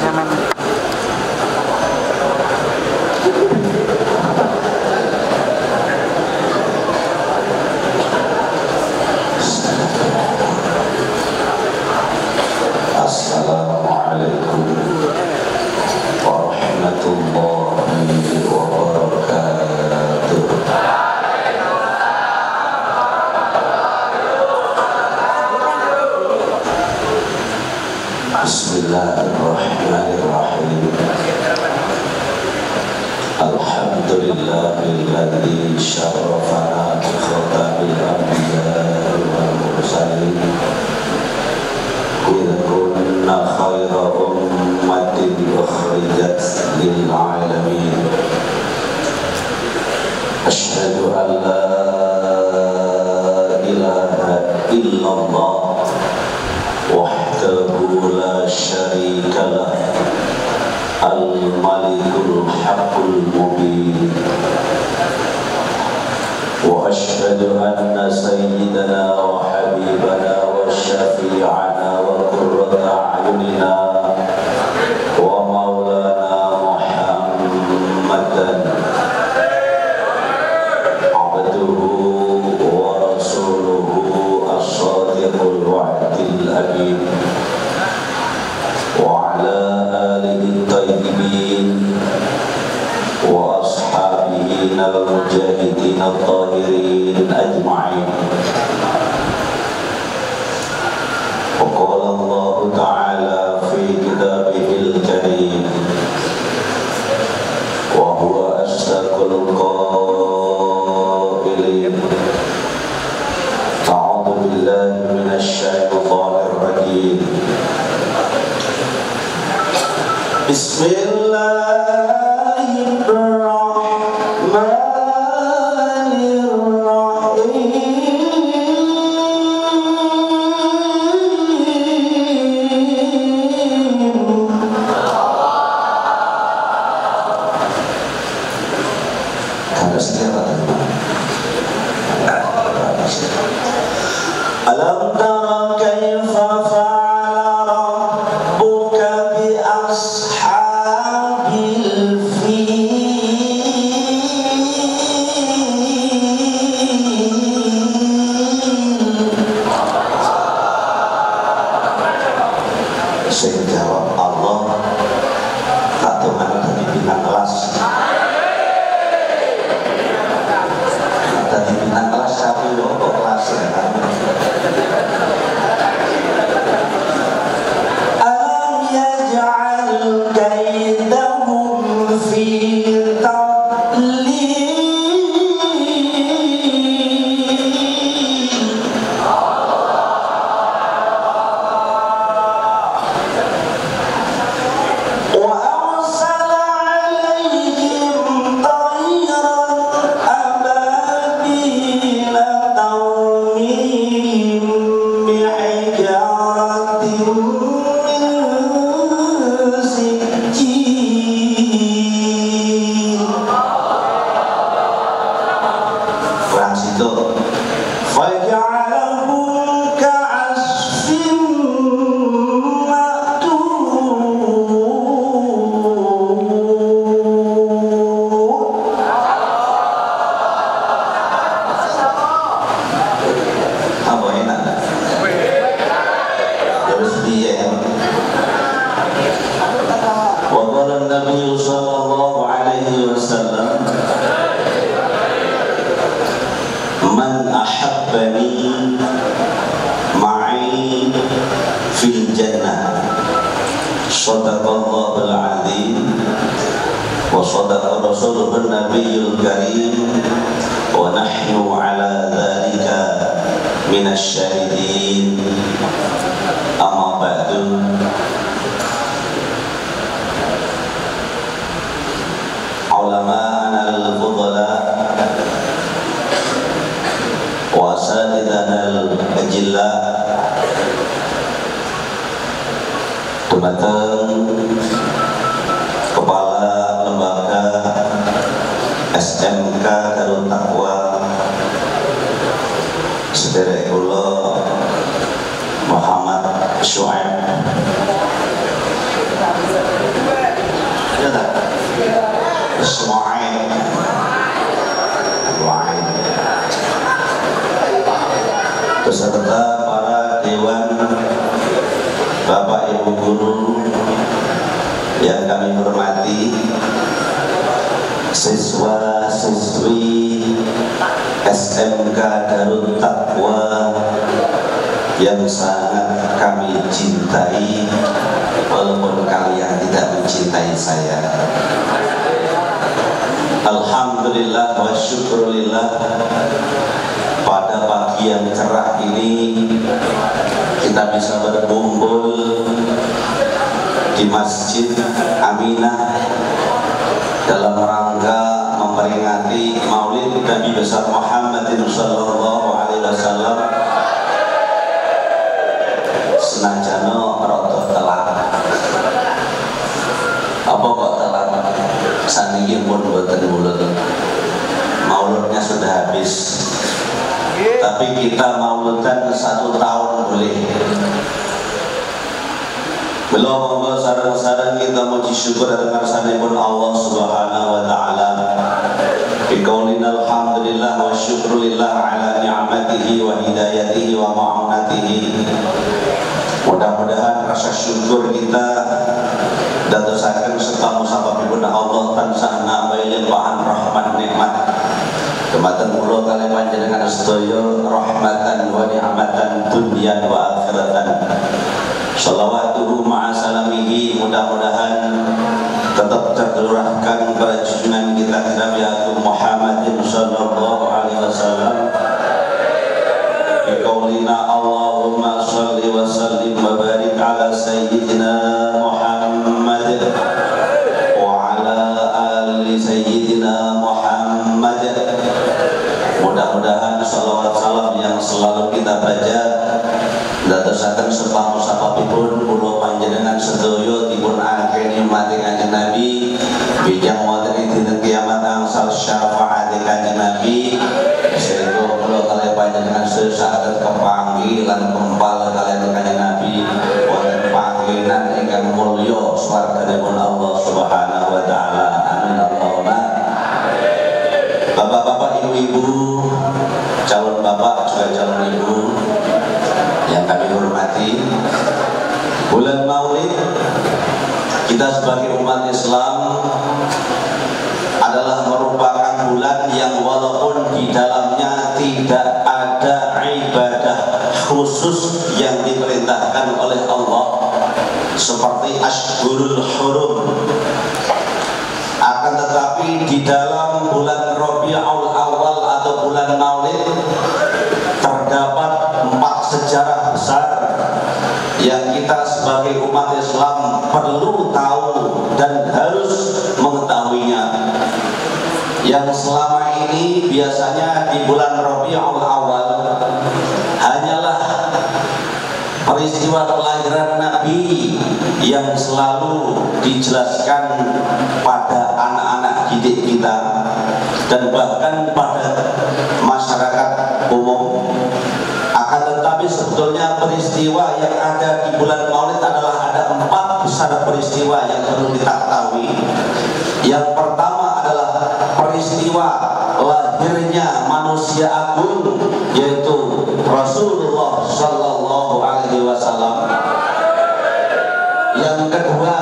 sampean. Assalamualaikum warahmatullahi wabarakatuh. Bismillahirrahmanirrahim. Alhamdulillahilladzi syarafana bi khatamil anbiya'i wal mursalin. Kunna khayra ummatin ukhrijat lil alamin. Asyhadu an la ilaha illallah wahdahu la syarika lah, al-malikul haqqul mubin. Wa asyhadu anna sayyidana wa habibana wa syafi'ana wa qurrata a'yunina wa maulana Muhammadan abduhu wa rasuluhu as-sadiqul wa'dil amin wa ala alihi tayyibin wa ashabihi al-mujahidin at-tahirin ajma'in. وقال الله تعالى في كتابه الكريم وهو أصدق القائلين أعوذ بالله من الشيطان الرجيم بسم الله الرحمن Alam tara kaifa fa'ala rabbuka bi ashabil fil. Sing jawab Allah, tak teman dari bintang kelas. Dari bintang kelas tapi loh kelas ya kan. Nabi sallallahu alaihi wasallam, man ahabbani ma'i fil jannah, sadaqallahul azim wa sadaqa rasulun nabiyul karim wa nahnu ala dhalika minasy syahidin. Amma ba'du. Ulama'ana al-fudala wa asatidana al-ajilla, dumateng kepala lembaga SMK Darut Taqwa sedherek kula Muhammad Syuaib guru yang kami hormati, siswa-siswi SMK Darut Taqwa yang sangat kami cintai, walaupun kalian tidak mencintai saya. Alhamdulillah wa syukurillah, pada pagi yang cerah ini kita bisa berkumpul di Masjid Aminah dalam rangka memperingati Maulid Nabi besar Muhammadin sallallahu alaihi wasallam. Senajano rada telat. Apa kok telat? Saniki pun boten mulut. Mauludnya sudah habis. Tapi kita mauludan 1 tahun boleh. Belum monggo sareng-sareng kita muji syukur dan ngarsanipun Allah Subhanahu wa taala. Biqaulina alhamdulillah wa syukrulillah ala ni'matihi wa hidayatihi wa ma'unatihi. Mudah-mudahan rasa syukur kita dadosaken setamu sababipun Allah tansah nambah limpahan rahmat nikmat. Kematan kula kali panjenengan sedaya rahmatan wa ni'matan dunyan wa akhiratan. Shalawatuhu ma'a salamihi, mudah-mudahan tetap tercurahkan pada junjungan kita Nabi Agung Muhammadin sallallahu alaihi wasallam. Biqaulina Allahumma shalli wa sallim wa barik ala sayyidina Muhammad wa ala ali sayyidina Muhammad. Mudah-mudahan salawat salam yang selalu kita baca dadosaken sepamu sapapipun kula panjenengan sedaya dipun angkeni mati Kanjeng Nabi, bijang wonten ing dinten kiamat angsal syafaat Kanjeng Nabi, sehingga kula kalih panjenengan sedaya saged kepanggih lan kempal kaliyan Kanjeng Nabi wonten panggenan ingkang mulya swarganipun Allah Subhanahu wa taala. Amin Allahumma. Bapak-bapak, ibu-ibu, calon bapak juga calon ibu yang kami hormati, bulan Maulid kita sebagai umat Islam adalah merupakan bulan yang walaupun di dalamnya tidak ada ibadah khusus yang diperintahkan oleh Allah seperti Ashhurul Hurum, akan tetapi di dalam bulan Rabiul Awal atau bulan Maulid terdapat 4 sejarah besar yang kita sebagai umat Islam perlu tahu dan harus mengetahuinya. Yang selama ini biasanya di bulan Rabiul Awal hanyalah peristiwa kelahiran Nabi yang selalu dijelaskan pada anak-anak didik kita dan bahkan pada masyarakat umum. Akan tetapi sebetulnya peristiwa yang ada di bulan Maulid adalah ada 4 besar peristiwa yang perlu kita ketahui. Yang pertama adalah peristiwa lahirnya manusia agung, yaitu Rasulullah Sallallahu Alaihi Wasallam. Yang kedua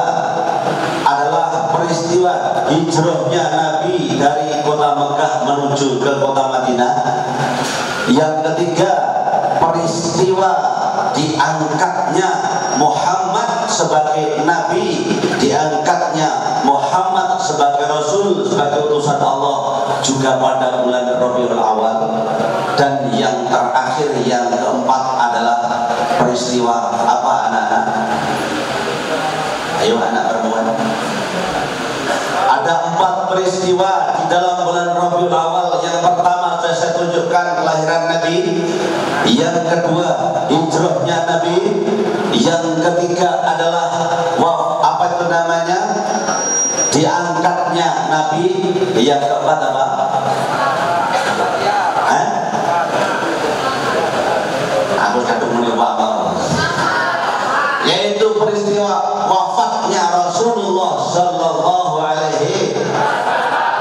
adalah peristiwa hijrahnya Nabi dari kota Mekah menuju ke kota Madinah. Yang ketiga, peristiwa diangkatnya Muhammad sebagai Nabi, diangkatnya Muhammad sebagai Rasul, sebagai utusan Allah juga pada bulan Rabiul Awal. Dan yang terakhir, yang keempat adalah peristiwa apa anak-anak? Ayo anak perempuan. Ada 4 peristiwa di dalam bulan Rabiul Awal. Yang pertama saya tunjukkan kelahiran Nabi. Yang kedua hijrahnya Nabi. Yang ketiga adalah apa itu namanya? Diangkatnya Nabi. Yang keempat apa? Aku kadung muni apa? Yaitu peristiwa wafatnya Rasulullah Sallallahu Alaihi.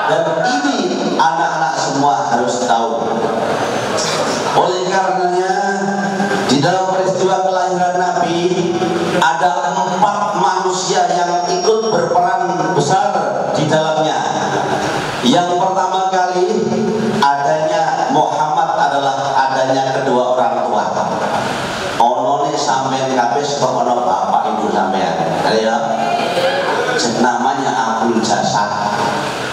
Dan ini anak-anak semua harus tahu. Oleh karenanya di dalam peristiwa kelahiran Nabi ada 4 manusia yang ikut berperan besar di dalamnya. Yang pertama kali adanya Muhammad adalah adanya kedua orang tua. Ono nih sampean kabeh sebab ono bapak ibu sampean. Ya. Namanya Abul Jasad.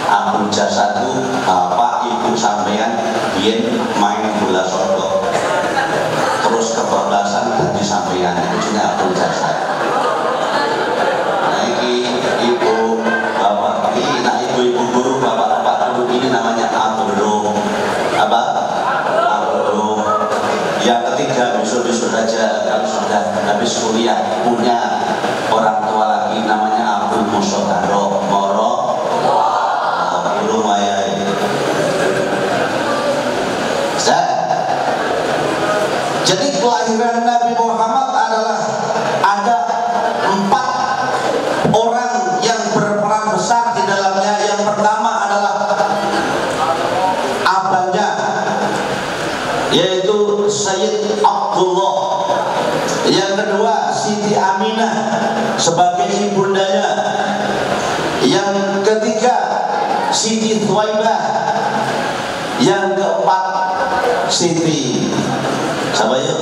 Abul Jasad itu bapak ibu sampean biyen main bola sodok. Terus kebablasan dadi sampean itu jenenge Abul Jasad. Nah iki ibu bapak ini, nah ibu guru bapak guru ini namanya Abul apa? Abul. Yang ketiga besok saja kalau sudah habis kuliah punya orang tua lagi namanya Abdul Musodaro Moro Abdul Mayai. Jadi kelahiran Nabi Muhammad adalah ada 4 orang yang berperan besar di dalamnya. Yang pertama adalah abangnya, yaitu Sayyid Abdullah. Yang kedua Siti Aminah sebagai ibundanya. Yang ketiga Siti Thuwaibah. Yang keempat Siti siapa yuk?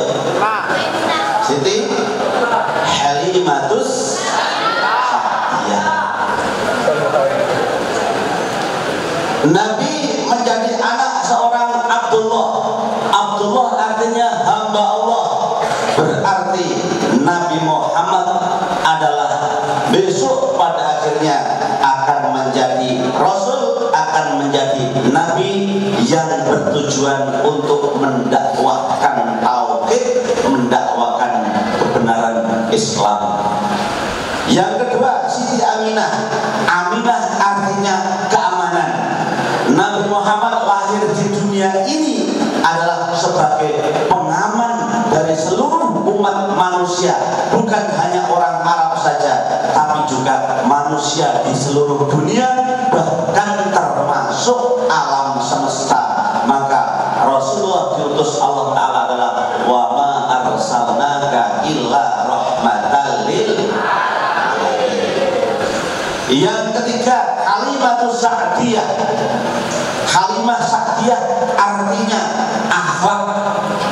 Siti Halimatus Sa'diyah. Nabi menjadi anak seorang Abdullah. Abdullah artinya hamba Allah. Berarti Nabi Muhammad adalah besok pada akhirnya akan menjadi Rasul, akan menjadi Nabi yang bertujuan untuk mendakwahkan tauhid, mendakwakan kebenaran Islam. Yang kedua Siti Aminah. Aminah artinya keamanan. Nabi Muhammad lahir di dunia ini adalah sebagai pengaman dari seluruh umat manusia, bukan hanya orang Arab saja, tapi juga manusia di seluruh dunia, bahkan termasuk alam semesta. Maka Rasulullah diutus Allah Ta'ala adalah wa ma arsalnaka illa rahmatan lil alamin. Yang ketiga Halimatus Sa'diyah. Halimah Sa'diyah artinya akhlak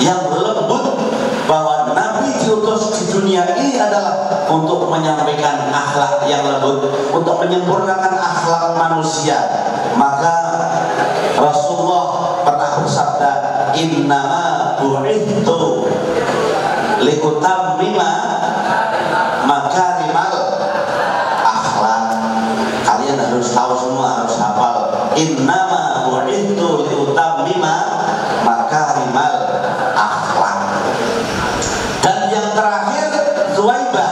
yang lembut, bahwa Nabi diutus di dunia ini adalah untuk menyampaikan akhlak yang lembut, untuk menyempurnakan akhlak manusia. Maka Rasulullah pernah bersabda, innama bu'ithu liutammima makarimal akhlak. Kalian harus tahu semua, harus hafal, innama bu'ithu liutammima makarimal akhlak. Dan yang terakhir Thuwaibah.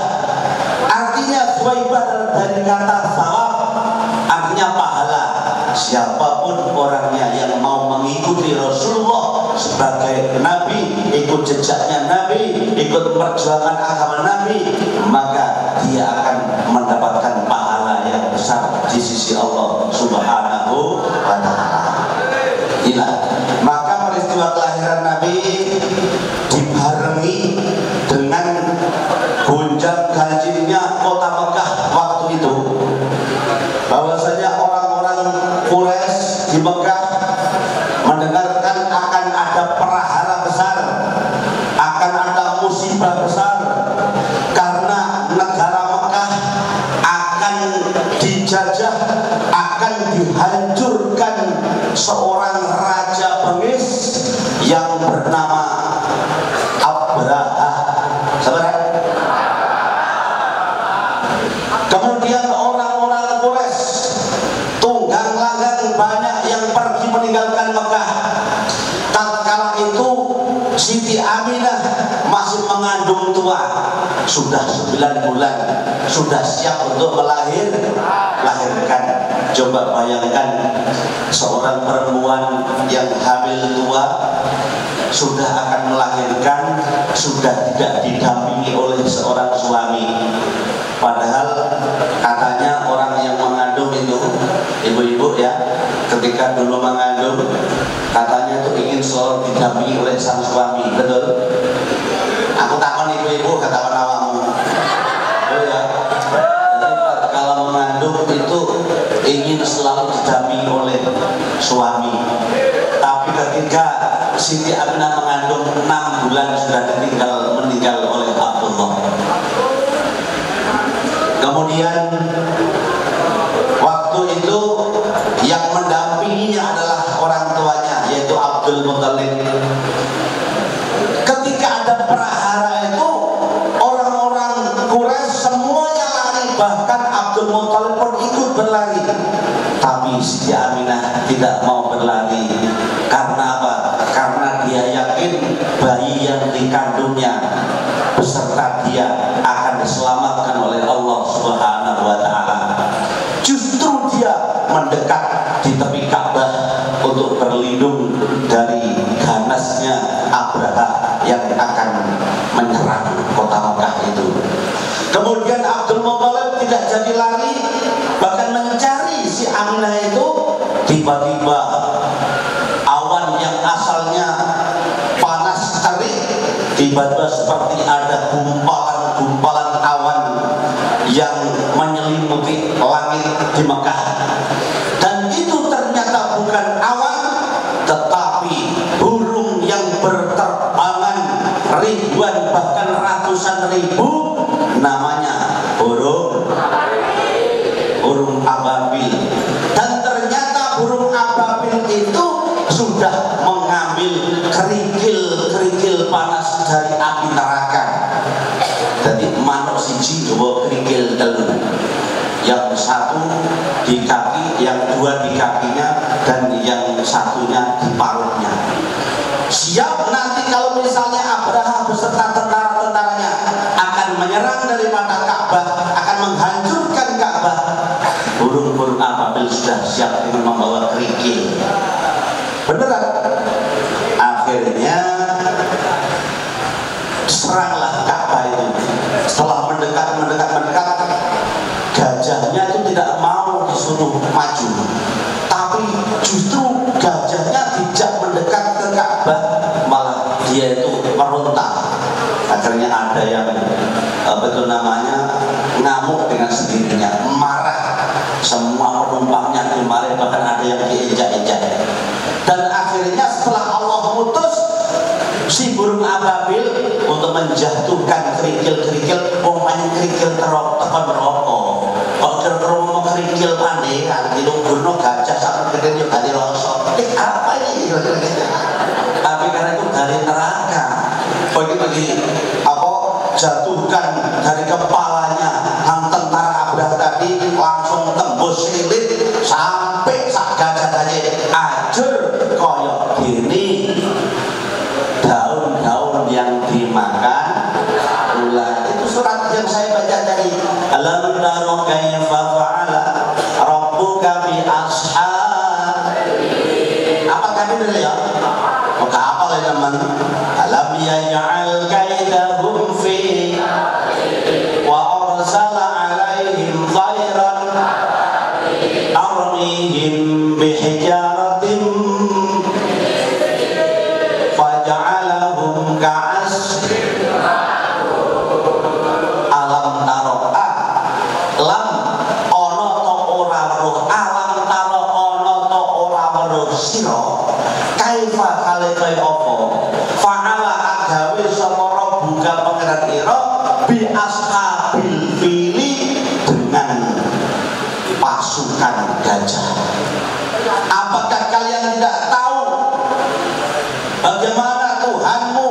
Artinya Thuwaibah dari kata sawab, artinya pahala. Siapapun orangnya yang mau mengikuti Rasulullah sebagai Nabi, ikut jejaknya Nabi, ikut perjuangan agama Nabi, maka dia akan mendapatkan pahala yang besar di sisi Allah Subhanahu wa Ta'ala. Inilah maka peristiwa kelahiran Nabi dibarengi dengan gonjang ganjingnya kota Mekah waktu itu, bahwasanya orang-orang Quraisy di Mekah mendengarkan akan ada prahara besar, akan ada musibah besar, karena negara Mekah akan dijajah, akan dihancurkan seorang raja bengis yang bernama Abraha. Kemudian orang-orang Quraisy tunggang langgang banyak yang pergi meninggalkan Mekah. Tatkala itu Siti Aminah masih mengandung tua, sudah 9 bulan, sudah siap untuk melahirkan. Coba bayangkan seorang perempuan yang hamil tua, sudah akan melahirkan, sudah tidak didampingi oleh seorang suami. Padahal katanya orang yang mengandung itu, ibu-ibu ya, ketika dulu mengandung, katanya itu ingin selalu didampingi oleh sang suami. Betul? Aku takon ibu-ibu, katakan awakmu. Oh ya, Siti Aminah mengandung 6 bulan sudah meninggal oleh Abdullah. Kemudian waktu itu yang mendampinginya adalah orang tuanya, yaitu Abdul Muthalib. Ketika ada prahara itu, orang-orang Quraisy semuanya lari, bahkan Abdul Muthalib pun ikut berlari. Tapi Siti Aminah tidak mau berlari. Karena apa? Karena dia yakin bayi yang dikandungnya beserta dia akan diselamatkan oleh Allah Subhanahu wa Ta'ala. Justru dia mendekat di tepi Ka'bah untuk berlindung dari ganasnya Abraha yang akan menyerang kota Mekah itu. Kemudian Abdul Muthalib tidak jadi lari, bahkan mencari si Aminah itu. Tiba-tiba awan yang asalnya panas terik tiba-tiba seperti ada gumpalan-gumpalan awan yang menyelimuti langit di Mekah. Dan itu ternyata bukan awan, tetapi burung yang berterbangan ribuan bahkan ratusan ribu, namanya burung ababil. Dan ternyata burung ababil itu sudah mengambil kerikil-kerikil panas dari api neraka. Jadi manuk siji dua kerikil telu, yang satu di kaki, yang dua di kakinya, dan yang satunya di parutnya. Siap nanti kalau misalnya Abraha beserta tentara-tentaranya akan menyerang daripada Ka'bah, akan menghancurkan Ka'bah. Burung-burung ababil sudah siap dengan membawa kerikil. Beneran. Akhirnya seranglah Ka'bah itu. Setelah mendekat, gajahnya itu tidak mau disuruh maju, tapi justru gajahnya tidak mendekat ke Ka'bah, malah dia itu meronta. Akhirnya ada yang ngamuk dengan sendirinya, marah. Semua penumpangnya dimarahi, bahkan ada yang diinjak-injak. Dan akhirnya setelah Allah mutus si burung ababil untuk menjatuhkan kerikil-kerikil, umpamanya kerikil tekan rokok, kok kerikil kerikil pandekan dilungguno gajah sampai gede yuk dari rosok. Apa ini? Tapi karena itu dari neraka, bagi jatuhkan dari kepalanya tentara Abraha tadi, langsung tembus silit sampai sak gajah tadi ajur koyok gini. Daun-daun yang dimakan ular. Itu surat yang saya baca tadi. Alam tara kaifa fa'ala rabbuka bi ashab. Apa kami dulu ya? Maka apa lagi teman? Alam yaj'al kaidahum fi wa arsala alaihim dhairan armihim bihijaratin faja'alahum ka'asfin. Alam taro'a lam ono to ora weruh, alam taro ono to ora weruh sira kaifa kale kaya apa fa'ala agawe sapa rabbuka pangeran ira bi ashabil fili, dengan pasukan gajah. Apakah kalian tidak tahu bagaimana Tuhanmu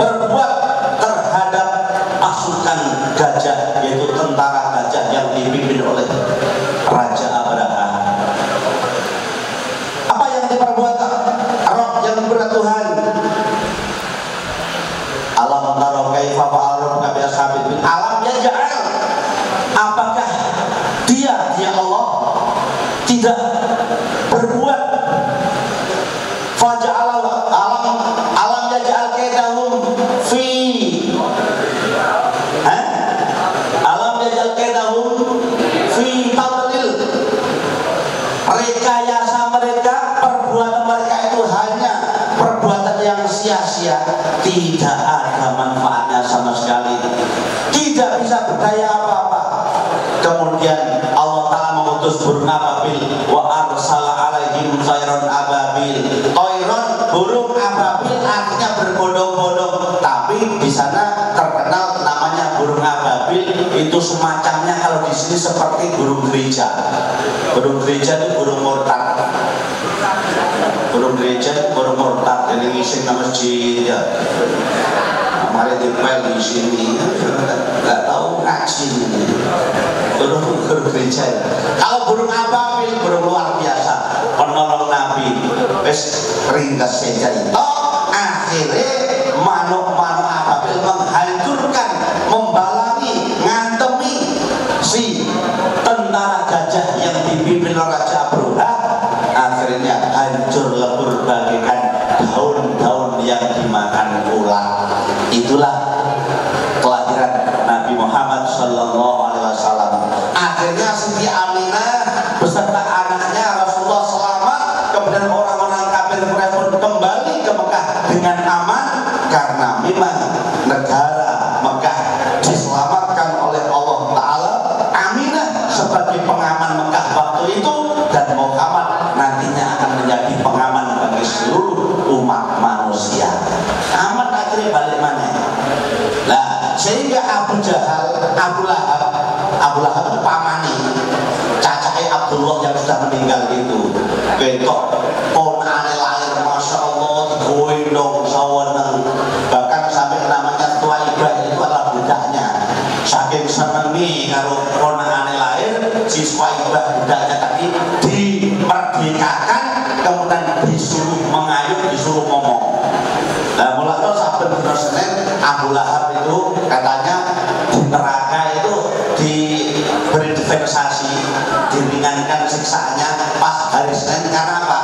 berbuat terhadap pasukan gajah, yaitu tentara gajah yang dipimpin oleh Raja Abraha? Apa yang diperbuat Roh yang berat Tuhan? Alam taro kaifa fa'ala rabbuka bi ashabil fil. Alam yaj'al, apakah dia Allah tidak berbuat faja'al alam yaj'al kaidahum fi alam yaj'al kaidahum fi tadlil. Rekayasa mereka, perbuatan mereka itu hanya perbuatan yang sia-sia, tidak ada manfaatnya sama sekali, tidak bisa berdaya apa-apa. Kemudian Allah Ta'ala mengutus burung ababil, wa arsala alaihim thairon ababil. Thairon, burung ababil semacamnya kalau di sini seperti burung gereja. Burung gereja itu burung murtad. Burung gereja itu burung murtad yang ngisi ke masjid ya. Mari dipel di sini, nggak tahu ngaji ini. Burung gereja. Kalau burung ababil, burung luar biasa, penolong Nabi. Wes ringkas saja itu. Akhirnya manuk-manuk ababil menghancurkan, membalangi, ngantemi si tentara gajah yang dipimpin Raja Abroha. Akhirnya hancur lebur bagaikan daun-daun yang dimakan ular. Itulah kelahiran Nabi Muhammad SAW. Akhirnya Siti Aminah beserta anaknya Rasulullah selamat. Kemudian orang-orang kafir Quraisy pun kembali ke Mekah dengan aman karena memang negara Mekah diselamatkan oleh Allah Ta'ala. Aminah sebagai pengaman Mekah waktu itu, dan Muhammad nantinya akan menjadi pengaman bagi seluruh umat manusia. Aman akhirnya balik mana? Nah, sehingga Abu Jahal, Abu Lahab itu pamani cacai Abdullah yang sudah meninggal itu. Betok ponane lahir, masya Allah, digoyong saweneng, bahkan sampai namanya Tuaibah itu adalah budaknya. Saking senengi kalau ponane lahir, si Tuaibah budaknya tadi dimerdekakan, kemudian disuruh mengayuh, disuruh ngomong. Nah, mulai saben dina Senin Abu Lahab itu katanya di neraka itu diberi dispensasi, diringankan siksaannya pas hari Senin. Karena apa?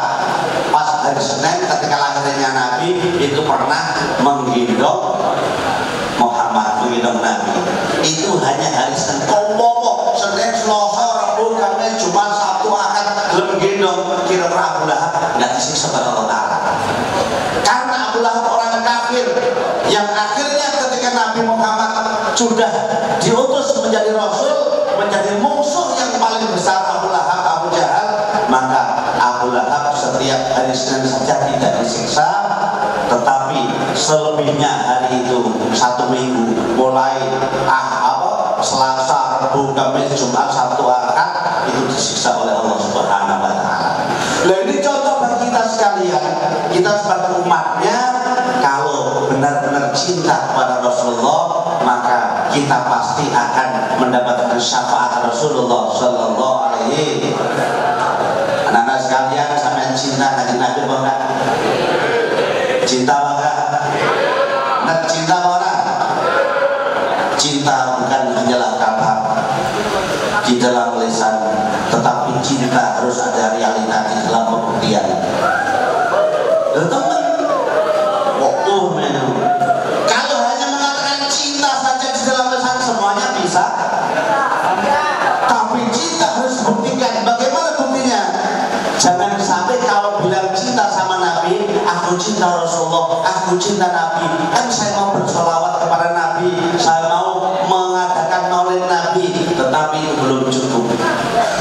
Pas hari Senin ketika lahirnya Nabi itu pernah menggendong Muhammad, menggendong Nabi. Itu hanya hari Senin. Komo Senin, Selasa, Rabu, Kamis, Jumat, Sabtu, Ahad belum menggendong. Kira-kira Abu Lahab nggak disiksa oleh Allah Ta'ala. Karena Abu Lahab orang kafir yang akhirnya ketika Nabi Muhammad sudah diutus menjadi Rasul, menjadi musuh yang paling besar Abu Lahab, Abu Jahal, maka Abu Lahab setiap hari Senin saja tidak disiksa, tetapi selebihnya hari itu 1 minggu, mulai Selasa, Rabu, Kamis, Jumat, Sabtu, Ahad itu disiksa oleh Allah Subhanahu wa Ta'ala. Nah, ini contoh bagi kita sekalian, kita sebagai umatnya, kalau benar-benar cinta kepada Rasulullah, maka kita pasti akan mendapatkan syafaat Rasulullah Sallallahu Alaihi. Anak-anak sekalian, sampai cinta kanjeng Nabi apa enggak? Cinta apa enggak? Nah, cinta apa enggak? Cinta bukan hanyalah kata di dalam lisan, tetapi cinta harus ada realita di dalam pembuktian. Teman, kalau hanya mengatakan cinta saja di dalam lisan semuanya bisa, tapi cinta harus buktikan. Bagaimana buktinya? Jangan sampai kalau bilang cinta sama Nabi, aku cinta Rasulullah, aku cinta Nabi, kan saya mau bersolawat kepada Nabi, saya mau mengadakan maulid Nabi, tetapi itu belum cukup.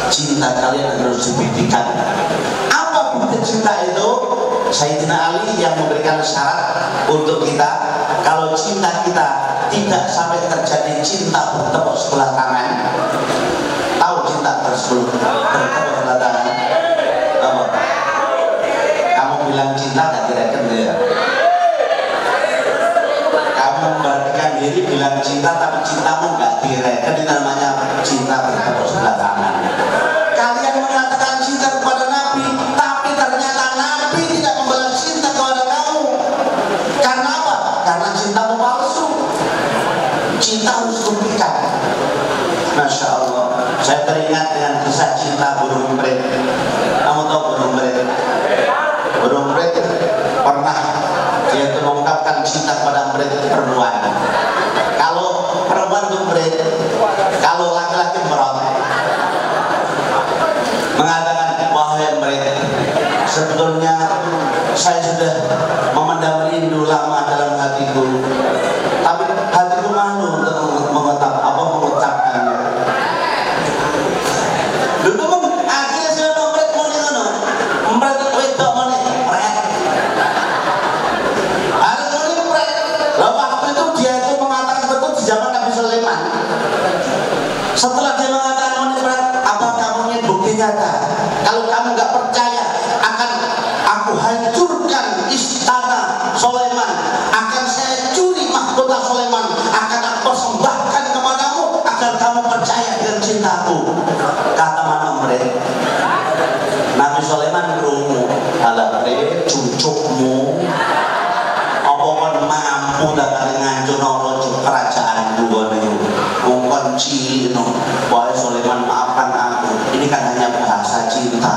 Cinta kalian harus dibuktikan. Apa bukti cinta itu? Sayyidina Ali yang memberikan syarat untuk kita, kalau cinta kita tidak sampai terjadi cinta bertepuk sebelah tangan. Tahu cinta bertepuk sebelah tangan? Apa? Kamu bilang cinta gak direken ya? Kamu memperhatikan diri bilang cinta, tapi cintamu gak direken, ini namanya cinta bertepuk sebelah tangan. Kalian mengatakan cinta kepada Nabi, tapi ternyata Nabi tidak membalas cinta kepada kamu. Karena apa? Karena cintamu palsu. Cinta harus buktikan. Masya Allah, saya teringat dengan kisah cinta burung emprit. Kamu tahu burung emprit? Burung emprit pernah dia itu mengungkapkan cinta kepada emprit perempuan. Kalau perempuan itu emprit, kalau laki-laki merot, mengatakan, wahai emprit, sebetulnya saya sudah memendam rindu lama dalam hatiku, tapi hatiku malu untuk mengucapkannya. Lalu akhirnya saya emprit moni ngono, emprit wedok moni, emprit. Harus moni emprit. Lalu waktu itu dia itu mengatakan betul di zaman Nabi Sulaiman. namanya berat? Apa kamu ingin bukti nyata? Kalau kamu nggak percaya, akan aku hancurkan istana Sulaiman, akan saya curi mahkota Sulaiman, akan aku persembahkan kepadamu agar kamu percaya dengan cintaku. Kata mana mereka? Nabi Sulaiman berumur, halah mereka cucukmu. Apa kon mampu dengan ngancur rojo kerajaan dua nih? Mungkin cilik no. Wahai Sulaiman, maafkan aku. Ini kan hanya bahasa cinta.